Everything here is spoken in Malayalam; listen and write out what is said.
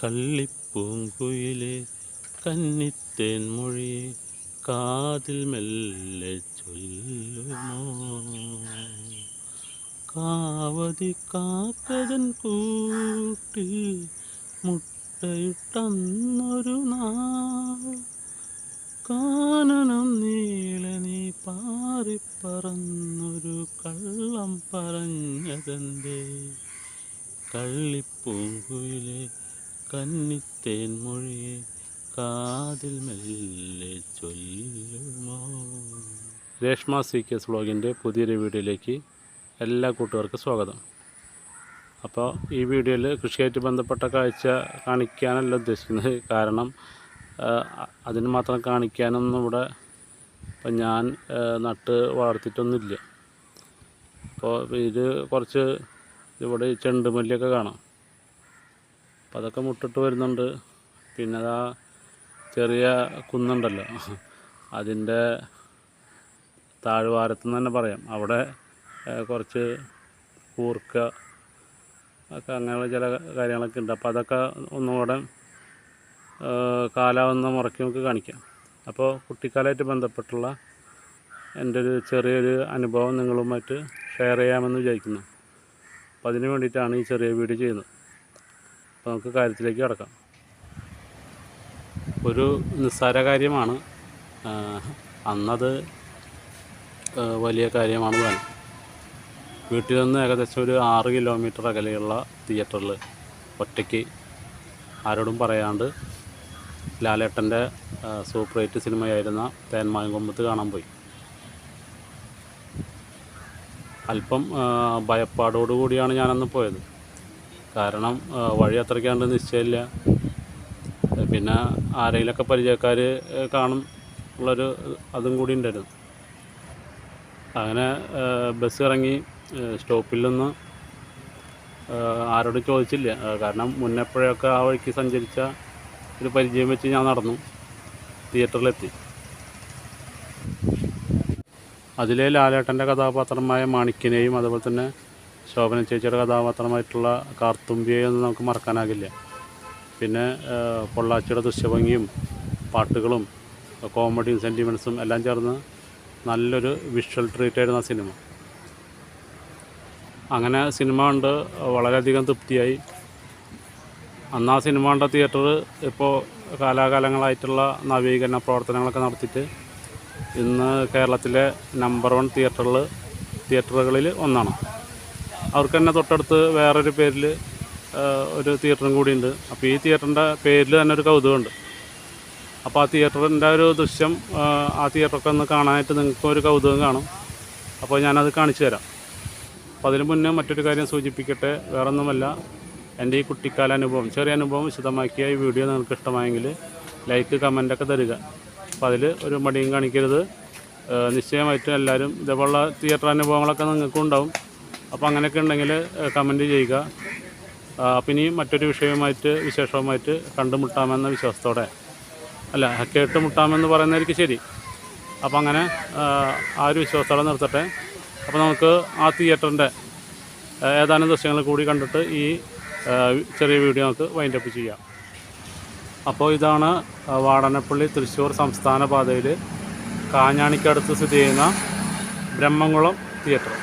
കള്ളിപ്പൂങ്കുയിലെ കന്നിത്തേൻ മൊഴിയെ കാതിൽ മെല്ലെ ചൊല്ലുമോ? കാവതി കാക്കതൻ കൂട്ടിൽ മുട്ടയിട്ടന്നൊരു നാൾ കാനനം നീളെ നീ പാറിപ്പറന്നൊരു കള്ളം പറഞ്ഞതെന്തേ? കള്ളിപ്പൂങ്കുയിലെ കന്നിത്തേൻ മൊഴിയെ കാതിൽ മെല്ലെ ചൊല്ലുമോ? രേഷ്മ CKS വ്ളോഗിൻ്റെ പുതിയൊരു വീഡിയോയിലേക്ക് എല്ലാ കൂട്ടുകാർക്കും സ്വാഗതം. അപ്പോൾ ഈ വീഡിയോയിൽ കൃഷിയായിട്ട് ബന്ധപ്പെട്ട കാഴ്ച കാണിക്കാനല്ല ഉദ്ദേശിക്കുന്നത്. കാരണം അതിന് മാത്രം കാണിക്കാനൊന്നും ഇവിടെ ഇപ്പം ഞാൻ നട്ട് വളർത്തിയിട്ടൊന്നുമില്ല. അപ്പോൾ ഇത് കുറച്ച് ഇവിടെ ചെണ്ടുമല്ലിയൊക്കെ കാണാം. അപ്പം അതൊക്കെ മുട്ടിട്ട് വരുന്നുണ്ട്. പിന്നെ അതാ ചെറിയ കുന്നുണ്ടല്ലോ, അതിൻ്റെ താഴ്വാരത്തെന്ന് തന്നെ പറയാം. അവിടെ കുറച്ച് കൂർക്ക ഒക്കെ അങ്ങനെയുള്ള ചില കാര്യങ്ങളൊക്കെ ഉണ്ട്. അപ്പോൾ അതൊക്കെ ഒന്നുകൂടെ കാലാവുന്ന മുറയ്ക്ക് നമുക്ക് കാണിക്കാം. അപ്പോൾ കുട്ടിക്കാലമായിട്ട് ബന്ധപ്പെട്ടുള്ള എൻ്റെ ഒരു ചെറിയൊരു അനുഭവം നിങ്ങളുമായിട്ട് ഷെയർ ചെയ്യാമെന്ന് വിചാരിക്കുന്നു. അപ്പോൾ അതിന് വേണ്ടിയിട്ടാണ് ഈ ചെറിയ വീഡിയോ ചെയ്യുന്നത്. അപ്പോൾ നമുക്ക് കാര്യത്തിലേക്ക് കടക്കാം. ഒരു നിസ്സാര കാര്യമാണ്, അന്നത് വലിയ കാര്യമാണ് താനും. വീട്ടിൽ നിന്ന് ഏകദേശം ഒരു 6 കിലോമീറ്റർ അകലെയുള്ള തിയേറ്ററിൽ ഒറ്റയ്ക്ക് ആരോടും പറയാണ്ട് ലാലേട്ടൻ്റെ സൂപ്പർ ഹിറ്റ് സിനിമയായിരുന്ന തേന്മാവിൻ കൊമ്പത്ത് കാണാൻ പോയി. അല്പം ഭയപ്പാടോടുകൂടിയാണ് ഞാനന്ന് പോയത്. കാരണം വഴി അത്രയ്ക്കാണ്ട് നിശ്ചയമില്ല. പിന്നെ ആരെങ്കിലൊക്കെ പരിചയക്കാർ കാണും ഉള്ളൊരു അതും കൂടി ഉണ്ടായിരുന്നു. അങ്ങനെ ബസ് ഇറങ്ങി സ്റ്റോപ്പിൽ നിന്ന് ആരോടും ചോദിച്ചില്ല. കാരണം മുന്നെപ്പോഴൊക്കെ ആ വഴിക്ക് സഞ്ചരിച്ച ഒരു പരിചയം വെച്ച് ഞാൻ നടന്നു തിയേറ്ററിലെത്തി. അതിലെ ലാലേട്ടൻ്റെ കഥാപാത്രമായ മാണിക്യനെയും അതുപോലെ തന്നെ ശോഭന ചേച്ചിയുടെ കഥാപാത്രമായിട്ടുള്ള കാർത്തുമ്പിയെയും ഒന്നും നമുക്ക് മറക്കാനാകില്ല. പിന്നെ പൊള്ളാച്ചിയുടെ ദൃശ്യഭംഗിയും പാട്ടുകളും കോമഡിയും സെൻറ്റിമെൻറ്റ്സും എല്ലാം ചേർന്ന് നല്ലൊരു വിഷ്വൽ ട്രീറ്റ് ആയിരുന്നു ആ സിനിമ. അങ്ങനെ സിനിമ കണ്ട് വളരെയധികം തൃപ്തിയായി. അന്ന് ആ സിനിമ കണ്ട തിയേറ്റർ ഇപ്പോൾ കാലാകാലങ്ങളായിട്ടുള്ള നവീകരണ പ്രവർത്തനങ്ങളൊക്കെ നടത്തിയിട്ട് ഇന്ന് കേരളത്തിലെ നമ്പർ 1 തിയേറ്ററുകളിൽ ഒന്നാണ്. അവർക്ക് തന്നെ തൊട്ടടുത്ത് വേറൊരു പേരിൽ ഒരു തിയേറ്ററും കൂടിയുണ്ട്. അപ്പോൾ ഈ തിയേറ്ററിൻ്റെ പേരിൽ തന്നെ ഒരു കൗതുകമുണ്ട്. അപ്പോൾ ആ തിയേറ്ററിൻ്റെ ഒരു ദൃശ്യം ആ തിയേറ്ററൊക്കെ ഒന്ന് കാണാനായിട്ട് നിങ്ങൾക്കും ഒരു കൗതുകം കാണും. അപ്പോൾ ഞാനത് കാണിച്ചു തരാം. അപ്പോൾ അതിന് മുന്നേ മറ്റൊരു കാര്യം സൂചിപ്പിക്കട്ടെ. വേറൊന്നുമല്ല, എൻ്റെ ഈ കുട്ടിക്കാല അനുഭവം, ചെറിയ അനുഭവം വിശദമാക്കിയ ഈ വീഡിയോ നിങ്ങൾക്ക് ഇഷ്ടമായെങ്കിൽ ലൈക്ക് കമൻറ്റൊക്കെ തരിക. അപ്പോൾ അതിൽ ഒരു മടിയും കാണിക്കരുത്. നിശ്ചയമായിട്ടും എല്ലാവരും ഇതേപോലുള്ള തിയേറ്റർ അനുഭവങ്ങളൊക്കെ നിങ്ങൾക്കും ഉണ്ടാവും. അപ്പോൾ അങ്ങനെയൊക്കെ ഉണ്ടെങ്കിൽ കമൻറ്റ് ചെയ്യുക. അപ്പം ഇനി മറ്റൊരു വിശേഷവുമായിട്ട് കണ്ടുമുട്ടാമെന്ന വിശ്വാസത്തോടെ, അല്ല കേട്ടുമുട്ടാമെന്ന് പറയുന്നതായിരിക്കും ശരി. അപ്പം അങ്ങനെ ആ ഒരു വിശ്വാസത്തോടെ നിർത്തട്ടെ. അപ്പോൾ നമുക്ക് ആ തിയേറ്ററിൻ്റെ ഏതാനും ദൃശ്യങ്ങൾ കൂടി കണ്ടിട്ട് ഈ ചെറിയ വീഡിയോ നമുക്ക് വൈൻഡപ്പ് ചെയ്യാം. അപ്പോൾ ഇതാണ് വാടനപ്പള്ളി തൃശ്ശൂർ സംസ്ഥാന പാതയിൽ കാഞ്ഞാണിക്കടുത്ത് സ്ഥിതി ചെയ്യുന്ന ബ്രഹ്മംകുളം തിയേറ്റർ.